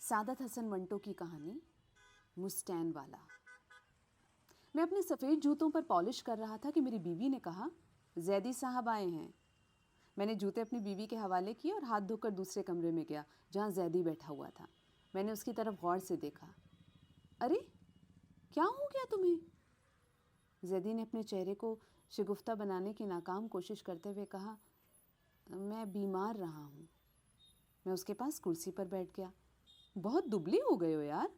سعادت حسن منٹو کی کہانی مسٹین والا۔ میں اپنے سفید جوتوں پر پالش کر رہا تھا کہ میری بیوی نے کہا زیدی صاحب آئے ہیں۔ میں نے جوتے اپنی بیوی کے حوالے کیے اور ہاتھ دھو کر دوسرے کمرے میں گیا جہاں زیدی بیٹھا ہوا تھا۔ میں نے اس کی طرف غور سے دیکھا۔ ارے کیا ہو گیا تمہیں؟ زیدی نے اپنے چہرے کو شگفتہ بنانے کی ناکام کوشش کرتے ہوئے کہا، میں بیمار رہا ہوں۔ میں اس کے پاس کرسی پر بیٹھ گیا۔ بہت دبلی ہو گئے ہو یار،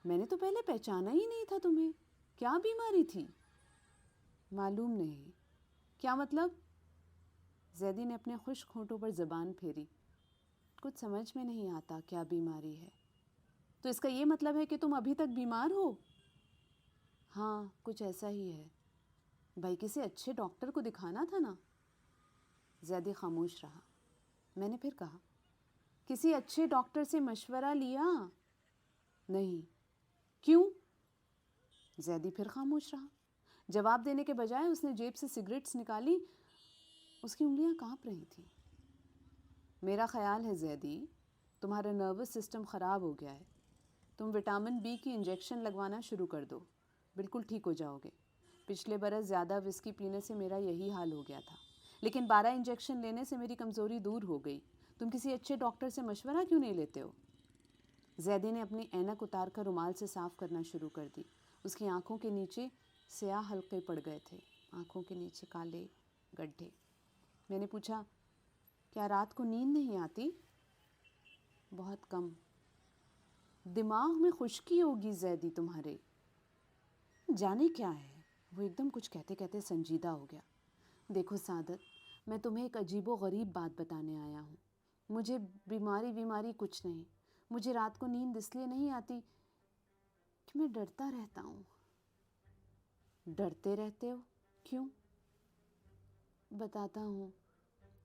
میں نے تو پہلے پہچانا ہی نہیں تھا تمہیں۔ کیا بیماری تھی؟ معلوم نہیں۔ کیا مطلب؟ زیدی نے اپنے خشک ہونٹوں پر زبان پھیری۔ کچھ سمجھ میں نہیں آتا کیا بیماری ہے۔ تو اس کا یہ مطلب ہے کہ تم ابھی تک بیمار ہو؟ ہاں کچھ ایسا ہی ہے۔ بھائی کسی اچھے ڈاکٹر کو دکھانا تھا نا۔ زیدی خاموش رہا۔ میں نے پھر کہا، کسی اچھے ڈاکٹر سے مشورہ لیا؟ نہیں۔ کیوں؟ زیدی پھر خاموش رہا۔ جواب دینے کے بجائے اس نے جیب سے سگریٹس نکالی۔ اس کی انگلیاں کانپ رہی تھیں۔ میرا خیال ہے زیدی، تمہارا نروس سسٹم خراب ہو گیا ہے۔ تم وٹامن بی کی انجیکشن لگوانا شروع کر دو، بالکل ٹھیک ہو جاؤ گے۔ پچھلے برس زیادہ وسکی پینے سے میرا یہی حال ہو گیا تھا، لیکن 12 انجیکشن لینے سے میری کمزوری دور ہو گئی۔ تم کسی اچھے ڈاکٹر سے مشورہ کیوں نہیں لیتے ہو؟ زیدی نے اپنی اینک اتار کر رومال سے صاف کرنا شروع کر دی۔ اس کی آنکھوں کے نیچے سیاہ حلقے پڑ گئے تھے، آنکھوں کے نیچے کالے گڈھے۔ میں نے پوچھا، کیا رات کو نیند نہیں آتی؟ بہت کم۔ دماغ میں خشکی ہوگی زیدی تمہارے۔ جانے کیا ہے؟ وہ ایک دم کچھ کہتے کہتے سنجیدہ ہو گیا۔ دیکھو سعادت، میں تمہیں ایک عجیب و غریب بات بتانے آیا ہوں۔ مجھے بیماری کچھ نہیں۔ مجھے رات کو نیند اس لیے نہیں آتی کہ میں ڈرتا رہتا ہوں۔ ڈرتے رہتے ہو؟ کیوں؟ بتاتا ہوں۔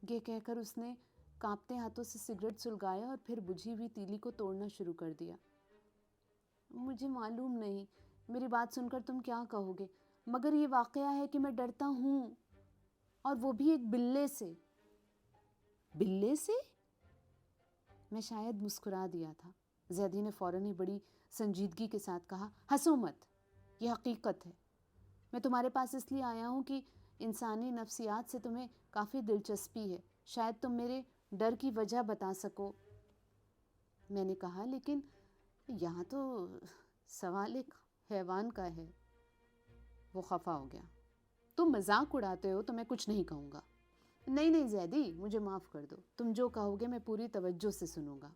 یہ کہہ کر اس نے کانپتے ہاتھوں سے سگریٹ سلگایا اور پھر بجھی ہوئی تیلی کو توڑنا شروع کر دیا۔ مجھے معلوم نہیں میری بات سن کر تم کیا کہو گے، مگر یہ واقعہ ہے کہ میں ڈرتا ہوں، اور وہ بھی ایک بلے سے۔ بلے سے؟ میں شاید مسکرا دیا تھا۔ زیدی نے فوراً ہی بڑی سنجیدگی کے ساتھ کہا، ہنسو مت، یہ حقیقت ہے۔ میں تمہارے پاس اس لیے آیا ہوں کہ انسانی نفسیات سے تمہیں کافی دلچسپی ہے، شاید تم میرے ڈر کی وجہ بتا سکو۔ میں نے کہا، لیکن یہاں تو سوال ایک حیوان کا ہے۔ وہ خفا ہو گیا۔ تم مذاق اڑاتے ہو تو میں کچھ نہیں کہوں گا۔ نہیں زیدی، مجھے معاف کر دو، تم جو کہو گے میں پوری توجہ سے سنوں گا۔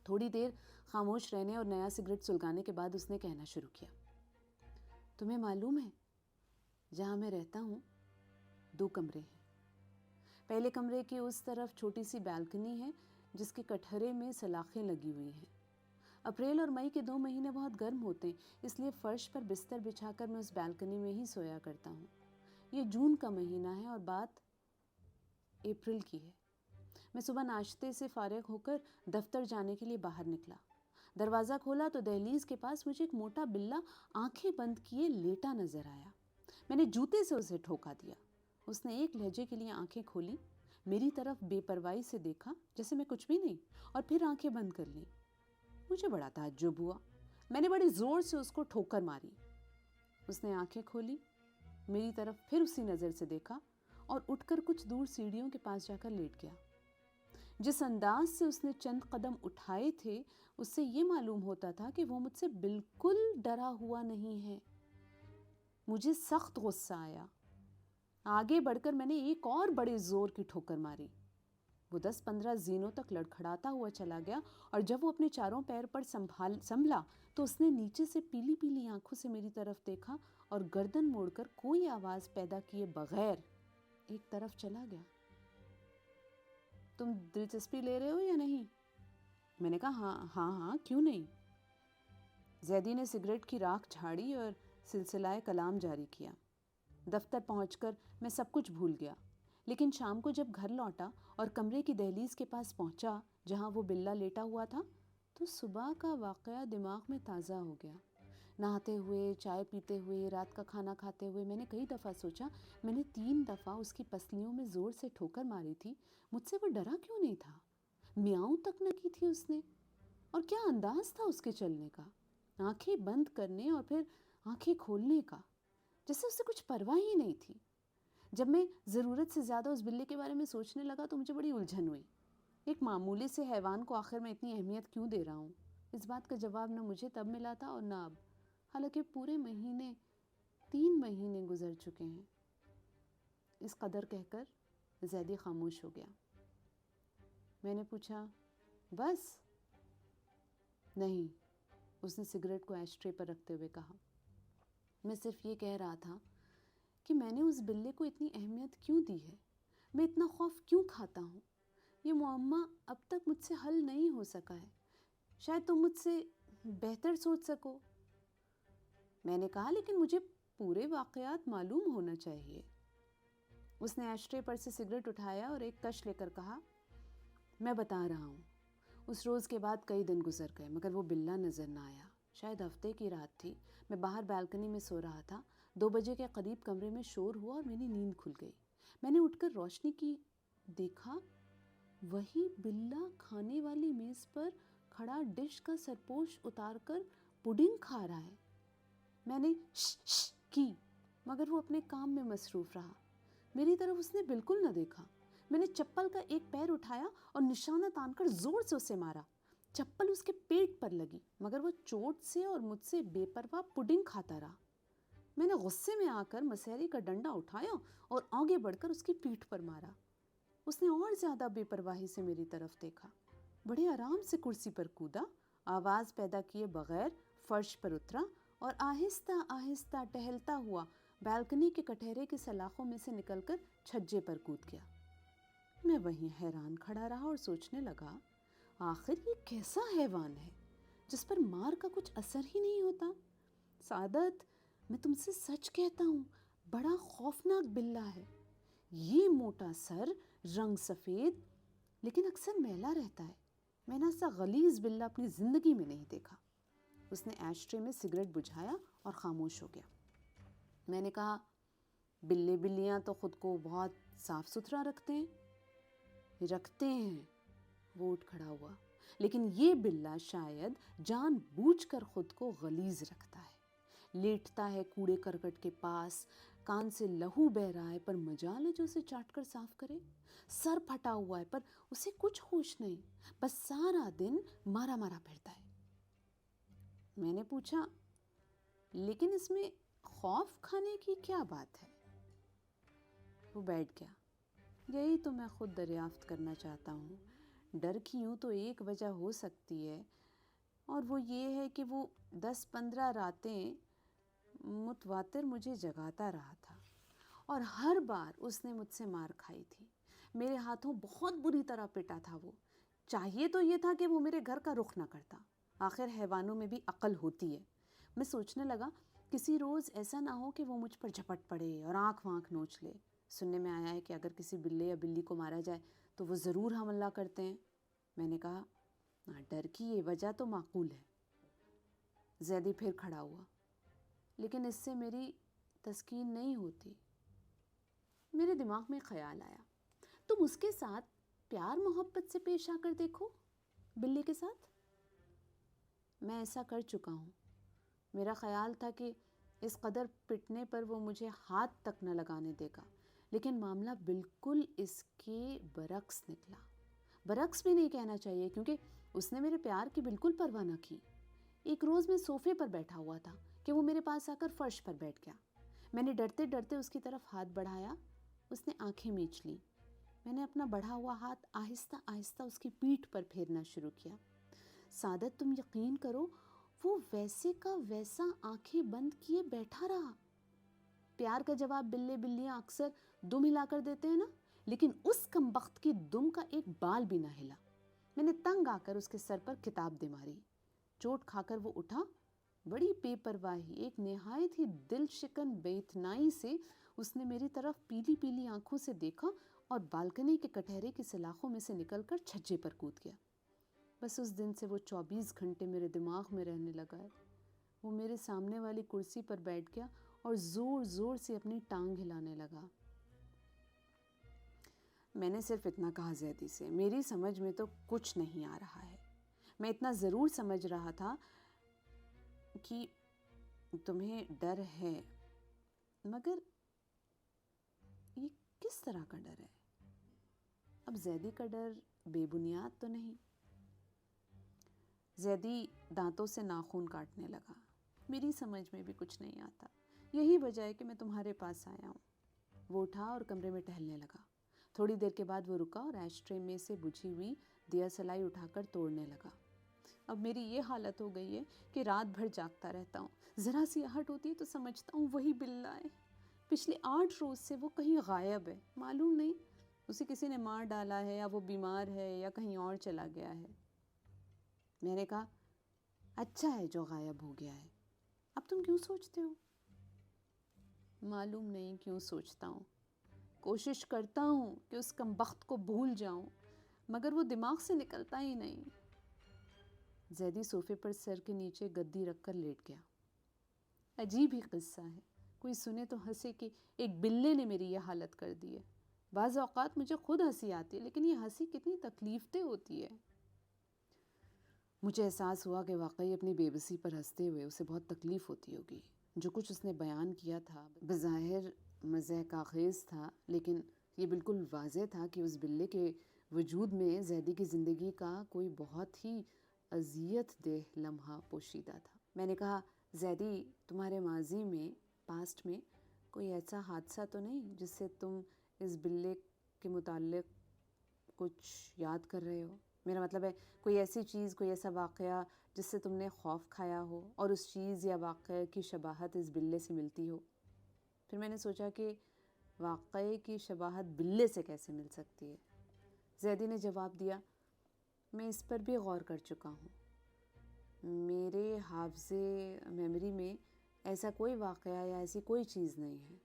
تھوڑی دیر خاموش رہنے اور نیا سگریٹ سلگانے کے بعد اس نے کہنا شروع کیا، تمہیں معلوم ہے جہاں میں رہتا ہوں 2 کمرے ہیں۔ پہلے کمرے کی اس طرف چھوٹی سی بالکنی ہے جس کے کٹہرے میں سلاخیں لگی ہوئی ہیں۔ اپریل اور مئی کے 2 مہینے بہت گرم ہوتے ہیں، اس لیے فرش پر بستر بچھا کر میں اس بالکنی میں ہی سویا کرتا ہوں۔ یہ جون کا مہینہ ہے اور بات اپریل کی ہے۔ میں صبح ناشتے سے فارغ ہو کر دفتر جانے کے لیے باہر نکلا۔ دروازہ کھولا تو دہلیز کے پاس مجھے ایک موٹا بلّا آنکھیں بند کیے لیٹا نظر آیا۔ میں نے جوتے سے اسے ٹھوکا دیا۔ اس نے ایک لہجے کے لیے آنکھیں کھولی، میری طرف بے پرواہی سے دیکھا جیسے میں کچھ بھی نہیں، اور پھر آنکھیں بند کر لیں۔ مجھے بڑا تعجب ہوا۔ میں نے بڑے زور سے اس کو ٹھوکر ماری۔ اس نے آنکھیں کھولی، میری طرف پھر اسی نظر سے دیکھا اور اٹھ کر کچھ دور سیڑھیوں کے پاس جا کر لیٹ گیا۔ جس انداز سے اس نے چند قدم اٹھائے تھے اس سے یہ معلوم ہوتا تھا کہ وہ مجھ سے بالکل ڈرا ہوا نہیں ہے۔ مجھے سخت غصہ آیا۔ آگے بڑھ کر میں نے ایک اور بڑے زور کی ٹھوکر ماری۔ وہ 10-15 زینوں تک لڑکھڑاتا ہوا چلا گیا، اور جب وہ اپنے چاروں پیر پر سنبھلا تو اس نے نیچے سے پیلی پیلی آنکھوں سے میری طرف دیکھا اور گردن موڑ کر کوئی آواز پیدا کیے بغیر ایک طرف چلا گیا۔ تم دلچسپی لے رہے ہو یا نہیں؟ میں نے کہا، ہاں کیوں نہیں۔ زیدی نے سگریٹ کی راکھ جھاڑی اور سلسلہ کلام جاری کیا۔ دفتر پہنچ کر میں سب کچھ بھول گیا، لیکن شام کو جب گھر لوٹا اور کمرے کی دہلیز کے پاس پہنچا جہاں وہ بلّا لیٹا ہوا تھا تو صبح کا واقعہ دماغ میں تازہ ہو گیا۔ نہاتے ہوئے، چائے پیتے ہوئے، رات کا کھانا کھاتے ہوئے میں نے کئی دفعہ سوچا، میں نے 3 دفعہ اس کی پسلیوں میں زور سے ٹھوکر ماری تھی، مجھ سے وہ ڈرا کیوں نہیں تھا؟ میاؤں تک نہ کی تھی اس نے۔ اور کیا انداز تھا اس کے چلنے کا، آنکھیں بند کرنے اور پھر آنکھیں کھولنے کا، جیسے اسے کچھ پرواہ ہی نہیں تھی۔ جب میں ضرورت سے زیادہ اس بلے کے بارے میں سوچنے لگا تو مجھے بڑی الجھن ہوئی۔ ایک معمولی سے حیوان کو آخر میں اتنی اہمیت کیوں دے رہا ہوں؟ اس بات کا جواب نہ مجھے تب ملا تھا اور نہ اب، حالانکہ پورے 3 مہینے گزر چکے ہیں۔ اس قدر کہہ کر زیدی خاموش ہو گیا۔ میں نے پوچھا، بس؟ نہیں، اس نے سگریٹ کو ایش ٹرے پر رکھتے ہوئے کہا، میں صرف یہ کہہ رہا تھا کہ میں نے اس بلے کو اتنی اہمیت کیوں دی ہے، میں اتنا خوف کیوں کھاتا ہوں۔ یہ معمہ اب تک مجھ سے حل نہیں ہو سکا ہے، شاید تم مجھ سے بہتر سوچ سکو۔ میں نے کہا، لیکن مجھے پورے واقعات معلوم ہونا چاہیے۔ اس نے ایش ٹرے پر سے سگریٹ اٹھایا اور ایک کش لے کر کہا، میں بتا رہا ہوں۔ اس روز کے بعد کئی دن گزر گئے مگر وہ بلہ نظر نہ آیا۔ شاید ہفتے کی رات تھی، میں باہر بالکنی میں سو رہا تھا۔ 2 بجے کے قریب کمرے میں شور ہوا اور میری نیند کھل گئی۔ میں نے اٹھ کر روشنی کی، دیکھا وہی بلہ کھانے والی میز پر کھڑا ڈش کا سرپوش اتار کر پڈنگ کھا رہا ہے۔ میں نے شش شش کی مگر وہ اپنے کام میں مصروف رہا۔ میری طرف اس نے بالکل نہ دیکھا۔ میں نے چپل کا ایک پیر اٹھایا اور نشانہ تان کر زور سے اسے مارا۔ چپل اس کے پیٹ پر لگی مگر وہ چوٹ سے اور مجھ سے بے پرواہ پڈنگ کھاتا رہا۔ میں نے غصے میں آ کر مسحری کا ڈنڈا اٹھایا اور آگے بڑھ کر اس کی پیٹھ پر مارا۔ اس نے اور زیادہ بے پرواہی سے میری طرف دیکھا، بڑے آرام سے کرسی پر کودا، آواز پیدا کیے بغیر فرش پر اترا اور آہستہ آہستہ ٹہلتا ہوا بالکنی کے کٹہرے کے سلاخوں میں سے نکل کر چھجے پر کود گیا۔ میں وہیں حیران کھڑا رہا اور سوچنے لگا، آخر یہ کیسا حیوان ہے جس پر مار کا کچھ اثر ہی نہیں ہوتا؟ سعادت، میں تم سے سچ کہتا ہوں، بڑا خوفناک بلہ ہے۔ یہ موٹا سر، رنگ سفید، لیکن اکثر میلا رہتا ہے۔ میں نے ایسا غلیظ بلہ اپنی زندگی میں نہیں دیکھا۔ اس نے ایش ٹرے میں سگریٹ بجھایا اور خاموش ہو گیا۔ میں نے کہا، بلیاں تو خود کو بہت صاف ستھرا رکھتے ہیں۔ وہ اٹھ کھڑا ہوا، لیکن یہ بلہ شاید جان بوجھ کر خود کو غلیظ رکھتا ہے۔ لیٹتا ہے کوڑے کرکٹ کے پاس، کان سے لہو بہ رہا ہے پر مجال ہے جو اسے چاٹ کر صاف کرے۔ سر پھٹا ہوا ہے پر اسے کچھ ہوش نہیں، بس سارا دن مارا مارا پھرتا ہے۔ میں نے پوچھا، لیکن اس میں خوف کھانے کی کیا بات ہے؟ وہ بیٹھ گیا۔ یہی تو میں خود دریافت کرنا چاہتا ہوں۔ ڈر کی یوں تو ایک وجہ ہو سکتی ہے، اور وہ یہ ہے کہ وہ 10-15 راتیں متواتر مجھے جگاتا رہا تھا اور ہر بار اس نے مجھ سے مار کھائی تھی۔ میرے ہاتھوں بہت بری طرح پٹا تھا وہ۔ چاہیے تو یہ تھا کہ وہ میرے گھر کا رخ نہ کرتا۔ آخر حیوانوں میں بھی عقل ہوتی ہے۔ میں سوچنے لگا، کسی روز ایسا نہ ہو کہ وہ مجھ پر جھپٹ پڑے اور آنکھ وانکھ نوچ لے۔ سننے میں آیا ہے کہ اگر کسی بلے یا بلی کو مارا جائے تو وہ ضرور حملہ کرتے ہیں۔ میں نے کہا، ڈر کی یہ وجہ تو معقول ہے۔ زیدی پھر کھڑا ہوا، لیکن اس سے میری تسکین نہیں ہوتی۔ میرے دماغ میں خیال آیا، تم اس کے ساتھ پیار محبت سے پیش آ کر دیکھو، بلی کے ساتھ۔ میں ایسا کر چکا ہوں۔ میرا خیال تھا کہ اس قدر پٹنے پر وہ مجھے ہاتھ تک نہ لگانے دے گا، لیکن معاملہ بالکل اس کے برعکس نکلا۔ برعکس بھی نہیں کہنا چاہیے، کیونکہ اس نے میرے پیار کی بالکل پرواہ نہ کی۔ ایک روز میں صوفے پر بیٹھا ہوا تھا کہ وہ میرے پاس آ کر فرش پر بیٹھ گیا۔ میں نے ڈرتے ڈرتے اس کی طرف ہاتھ بڑھایا۔ اس نے آنکھیں میچ لیں۔ میں نے اپنا بڑھا ہوا ہاتھ آہستہ آہستہ اس کی پیٹھ پر پھیرنا شروع کیا۔ سعادت، تم یقین کرو، وہ ویسے کا ویسا آنکھیں بند کیے بیٹھا رہا۔ پیار کا جواب بلیاں اکثر دم ہلا کر دیتے ہیں نا، لیکن اس کمبخت کی دم کا ایک بال بھی نہ ہلا۔ میں نے تنگ آ کر اس کے سر پر کتاب دے ماری۔ چوٹ کھا کر وہ اٹھا، بڑی بے پرواہی، ایک نہایت ہی دل شکن بے اتنائی سے اس نے میری طرف پیلی پیلی آنکھوں سے دیکھا اور بالکنی کے کٹہرے کی سلاخوں میں سے نکل کر چھجے پر کود گیا۔ بس اس دن سے وہ 24 گھنٹے میرے دماغ میں رہنے لگا ہے۔ وہ میرے سامنے والی کرسی پر بیٹھ گیا اور زور زور سے اپنی ٹانگ ہلانے لگا۔ میں نے صرف اتنا کہا زیدی سے، میری سمجھ میں تو کچھ نہیں آ رہا ہے۔ میں اتنا ضرور سمجھ رہا تھا کہ تمہیں ڈر ہے، مگر یہ کس طرح کا ڈر ہے؟ اب زیدی کا ڈر بے بنیاد تو نہیں؟ زیدی دانتوں سے ناخن کاٹنے لگا۔ میری سمجھ میں بھی کچھ نہیں آتا، یہی وجہ ہے کہ میں تمہارے پاس آیا ہوں۔ وہ اٹھا اور کمرے میں ٹہلنے لگا۔ تھوڑی دیر کے بعد وہ رکا اور ایش ٹرے میں سے بجھی ہوئی دیا سلائی اٹھا کر توڑنے لگا۔ اب میری یہ حالت ہو گئی ہے کہ رات بھر جاگتا رہتا ہوں، ذرا سی آہٹ ہوتی ہے تو سمجھتا ہوں وہی بلا ہے۔ پچھلے 8 روز سے وہ کہیں غائب ہے، معلوم نہیں اسے کسی نے مار ڈالا ہے یا وہ بیمار ہے یا کہیں اور چلا گیا ہے۔ میں نے کہا اچھا ہے جو غائب ہو گیا ہے، اب تم کیوں سوچتے ہو؟ معلوم نہیں کیوں سوچتا ہوں، کوشش کرتا ہوں کہ اس کمبخت کو بھول جاؤں، مگر وہ دماغ سے نکلتا ہی نہیں۔ زیدی صوفے پر سر کے نیچے گدی رکھ کر لیٹ گیا۔ عجیب ہی قصہ ہے، کوئی سنے تو ہنسے کہ ایک بلے نے میری یہ حالت کر دی ہے۔ بعض اوقات مجھے خود ہنسی آتی ہے، لیکن یہ ہنسی کتنی تکلیف دہ ہوتی ہے۔ مجھے احساس ہوا کہ واقعی اپنی بے بسی پر ہنستے ہوئے اسے بہت تکلیف ہوتی ہوگی۔ جو کچھ اس نے بیان کیا تھا بظاہر مضحک آخیز تھا، لیکن یہ بالکل واضح تھا کہ اس بلے کے وجود میں زیدی کی زندگی کا کوئی بہت ہی اذیت دہ لمحہ پوشیدہ تھا۔ میں نے کہا زیدی، تمہارے ماضی میں، پاسٹ میں کوئی ایسا حادثہ تو نہیں جس سے تم اس بلے کے متعلق کچھ یاد کر رہے ہو؟ میرا مطلب ہے کوئی ایسی چیز، کوئی ایسا واقعہ جس سے تم نے خوف کھایا ہو اور اس چیز یا واقعے کی شباہت اس بلے سے ملتی ہو۔ پھر میں نے سوچا کہ واقعے کی شباہت بلے سے کیسے مل سکتی ہے؟ زیدی نے جواب دیا، میں اس پر بھی غور کر چکا ہوں۔ میرے حافظے میموری میں ایسا کوئی واقعہ یا ایسی کوئی چیز نہیں ہے۔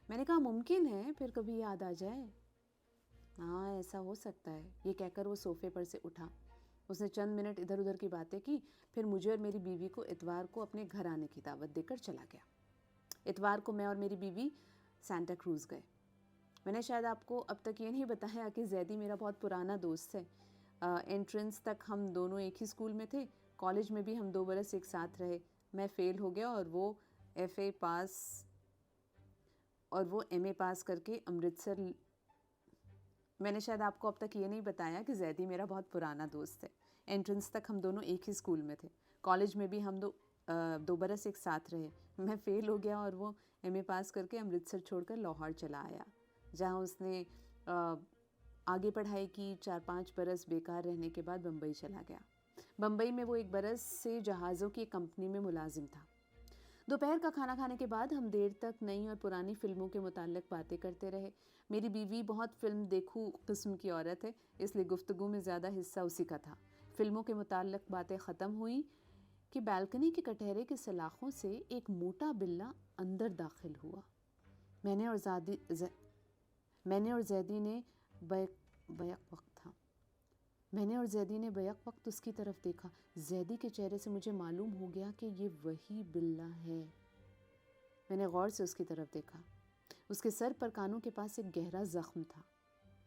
میں نے کہا ممکن ہے پھر کبھی یاد آ جائے۔ ہاں ایسا ہو سکتا ہے، یہ کہہ کر وہ صوفے پر سے اٹھا۔ اس نے چند منٹ ادھر ادھر کی باتیں کی، پھر مجھے اور میری بیوی کو اتوار کو اپنے گھر آنے کی دعوت دے کر چلا گیا۔ اتوار کو میں اور میری بیوی سانتا کروز گئے۔ میں نے شاید آپ کو اب تک یہ نہیں بتایا کہ زیدی میرا بہت پرانا دوست ہے۔ انٹرنس تک ہم دونوں ایک ہی اسکول میں تھے، کالج میں بھی ہم 2 برس ایک ساتھ رہے۔ میں فیل ہو گیا اور وہ ایم اے پاس کر کے امرتسر۔ میں نے شاید آپ کو اب تک یہ نہیں بتایا کہ زیدی میرا بہت پرانا دوست ہے۔ انٹرنس تک ہم دونوں ایک ہی اسکول میں تھے، کالج میں بھی ہم 2 برس ایک ساتھ رہے۔ میں فیل ہو گیا اور وہ ایم اے پاس کر کے امرتسر چھوڑ کر لاہور چلا آیا، جہاں اس نے آگے پڑھائی کی۔ 4-5 برس بیکار رہنے کے بعد بمبئی چلا گیا۔ بمبئی میں وہ 1 برس سے جہازوں کی کمپنی میں ملازم تھا۔ دوپہر کا کھانا کھانے کے بعد ہم دیر تک نئی اور پرانی فلموں کے متعلق باتیں کرتے رہے۔ میری بیوی بہت فلم دیکھو قسم کی عورت ہے، اس لیے گفتگو میں زیادہ حصہ اسی کا تھا۔ فلموں کے متعلق باتیں ختم ہوئیں کہ بالکنی کے کٹہرے کے سلاخوں سے ایک موٹا بلّا اندر داخل ہوا۔ میں نے اور زیدی نے بیک وقت اس کی طرف دیکھا۔ زیدی کے چہرے سے مجھے معلوم ہو گیا کہ یہ وہی بلّا ہے۔ میں نے غور سے اس کی طرف دیکھا۔ اس کے سر پر کانوں کے پاس ایک گہرا زخم تھا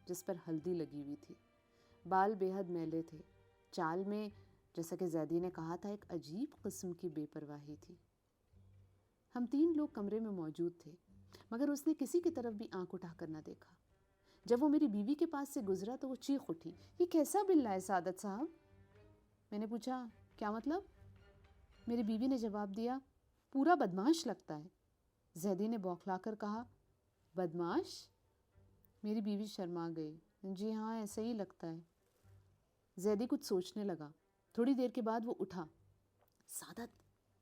جس پر ہلدی لگی ہوئی تھی۔ بال بے حد میلے تھے۔ چال میں، جیسا کہ زیدی نے کہا تھا، ایک عجیب قسم کی بے پرواہی تھی۔ ہم 3 لوگ کمرے میں موجود تھے، مگر اس نے کسی کی طرف بھی آنکھ اٹھا کر نہ دیکھا۔ جب وہ میری بیوی کے پاس سے گزرا تو وہ چیخ اٹھی، یہ کیسا بلّا ہے سعادت صاحب؟ میں نے پوچھا کیا مطلب؟ میری بیوی نے جواب دیا، پورا بدماش لگتا ہے۔ زیدی نے بوکھلا کر کہا، بدماش؟ میری بیوی شرما گئی۔ جی ہاں ایسا ہی لگتا ہے۔ زیدی کچھ سوچنے لگا۔ تھوڑی دیر کے بعد وہ اٹھا، سعادت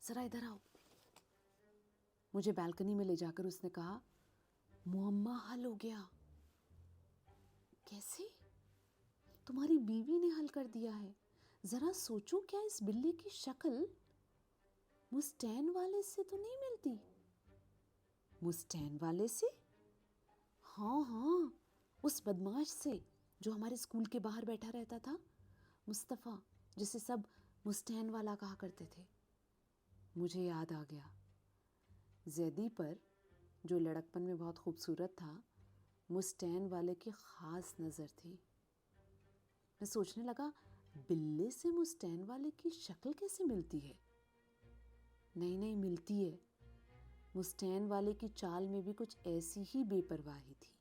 ذرا ادھر آؤ۔ مجھے بالکنی میں لے جا کر اس نے کہا، معمہ حل ہو گیا۔ کیسے؟ تمہاری بیوی نے حل کر دیا ہے۔ ذرا سوچو، کیا اس بلے کی شکل مسٹین والے سے تو نہیں ملتی؟ مسٹین والے سے؟ ہاں، اس بدماش سے جو ہمارے اسکول کے باہر بیٹھا رہتا تھا، مصطفیٰ، جسے سب مسٹین والا کہا کرتے تھے۔ مجھے یاد آ گیا، زیدی پر، جو لڑکپن میں بہت خوبصورت تھا، مسٹین والے کی خاص نظر تھی۔ میں سوچنے لگا، بلے سے مسٹین والے کی شکل کیسے ملتی ہے؟ نہیں ملتی ہے۔ مسٹین والے کی چال میں بھی کچھ ایسی ہی بے پرواہی تھی۔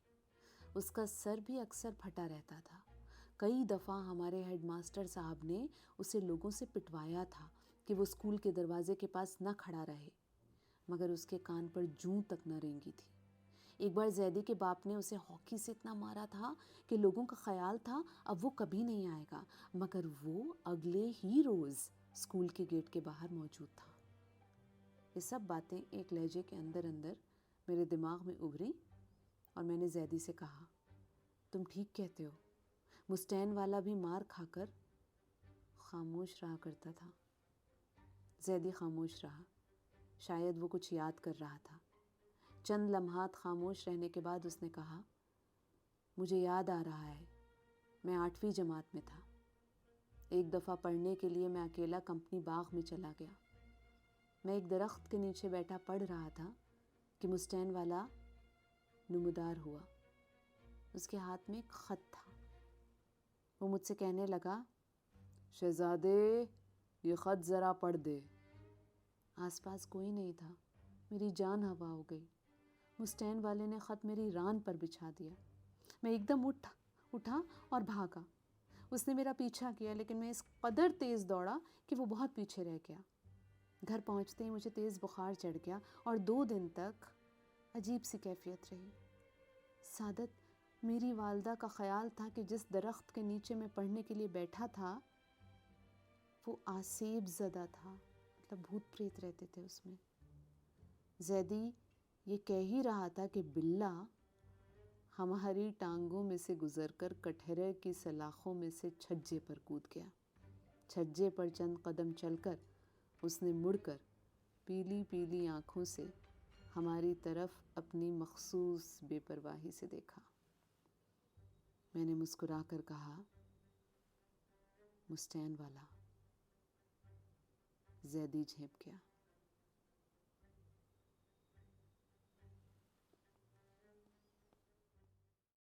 اس کا سر بھی اکثر پھٹا رہتا تھا۔ کئی دفعہ ہمارے ہیڈ ماسٹر صاحب نے اسے لوگوں سے پٹوایا تھا کہ وہ اسکول کے دروازے کے پاس نہ کھڑا رہے، مگر اس کے کان پر جوں تک نہ رینگی تھی۔ ایک بار زیدی کے باپ نے اسے ہاکی سے اتنا مارا تھا کہ لوگوں کا خیال تھا اب وہ کبھی نہیں آئے گا، مگر وہ اگلے ہی روز اسکول کے گیٹ کے باہر موجود تھا۔ یہ سب باتیں ایک لہجے کے اندر میرے دماغ میں ابھری اور میں نے زیدی سے کہا، تم ٹھیک کہتے ہو، مسٹین والا بھی مار کھا کر خاموش رہا کرتا تھا۔ زیدی خاموش رہا، شاید وہ کچھ یاد کر رہا تھا۔ چند لمحات خاموش رہنے کے بعد اس نے کہا، مجھے یاد آ رہا ہے، میں 8ویں جماعت میں تھا۔ ایک دفعہ پڑھنے کے لیے میں اکیلا کمپنی باغ میں چلا گیا۔ میں ایک درخت کے نیچے بیٹھا پڑھ رہا تھا کہ مسٹین والا نمودار ہوا۔ اس کے ہاتھ میں ایک خط تھا۔ وہ مجھ سے کہنے لگا، شہزادے یہ خط ذرا پڑھ دے۔ آس پاس کوئی نہیں تھا۔ میری جان ہوا ہو گئی۔ مسٹین والے نے خط میری ران پر بچھا دیا۔ میں ایک دم اٹھا اور بھاگا۔ اس نے میرا پیچھا کیا، لیکن میں اس قدر تیز دوڑا کہ وہ بہت پیچھے رہ گیا۔ گھر پہنچتے ہی مجھے تیز بخار چڑھ گیا اور 2 دن تک عجیب سی کیفیت رہی۔ سعادت، میری والدہ کا خیال تھا کہ جس درخت کے نیچے میں پڑھنے کے لیے بیٹھا تھا وہ آسیب زدہ تھا، مطلب بھوت پریت رہتے تھے اس میں۔ زیدی یہ کہہ ہی رہا تھا کہ بلّا ہماری ٹانگوں میں سے گزر کر کٹہرے کی سلاخوں میں سے چھجے پر کود گیا۔ چھجے پر چند قدم چل کر اس نے مڑ کر پیلی پیلی آنکھوں سے ہماری طرف اپنی مخصوص بے پرواہی سے دیکھا۔ میں نے مسکرا کر کہا، مسٹین والا۔ زیدی جھینپ گیا۔